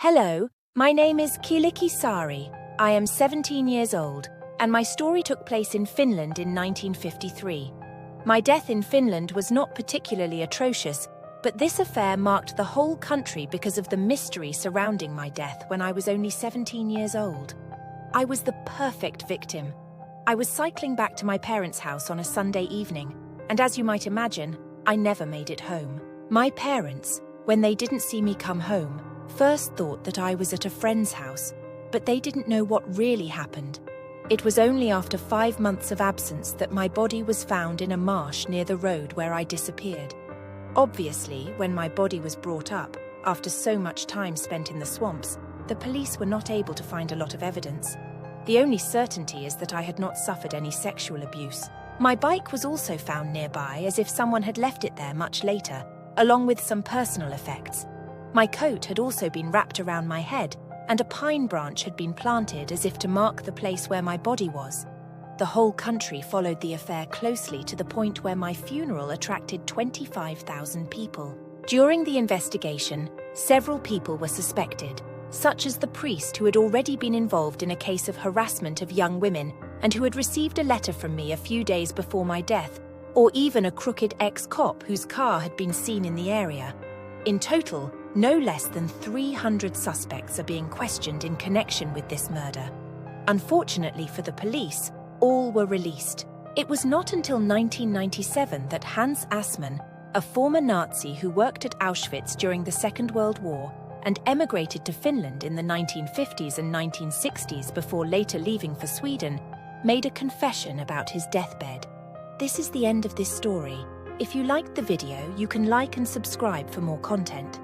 Hello, my name is Kyllikki Saari. I am 17 years old, and my story took place in Finland in 1953. My death in Finland was not particularly atrocious, but this affair marked the whole country because of the mystery surrounding my death when I was only 17 years old. I was the perfect victim. I was cycling back to my parents' house on a Sunday evening, and as you might imagine, I never made it home. My parents, when they didn't see me come home, first thought that I was at a friend's house, but they didn't know what really happened. It was only after 5 months of absence that my body was found in a marsh near the road where I disappeared. Obviously, when my body was brought up, after so much time spent in the swamps, the police were not able to find a lot of evidence. The only certainty is that I had not suffered any sexual abuse. My bike was also found nearby as if someone had left it there much later, along with some personal effects. My coat had also been wrapped around my head, and a pine branch had been planted as if to mark the place where my body was. The whole country followed the affair closely to the point where my funeral attracted 25,000 people. During the investigation, several people were suspected, such as the priest who had already been involved in a case of harassment of young women and who had received a letter from me a few days before my death, or even a crooked ex-cop whose car had been seen in the area. In total, no less than 300 suspects are being questioned in connection with this murder. Unfortunately for the police, all were released. It was not until 1997 that Hans Assmann, a former Nazi who worked at Auschwitz during the Second World War and emigrated to Finland in the 1950s and 1960s before later leaving for Sweden, made a confession about his deathbed. This is the end of this story. If you liked the video, you can like and subscribe for more content.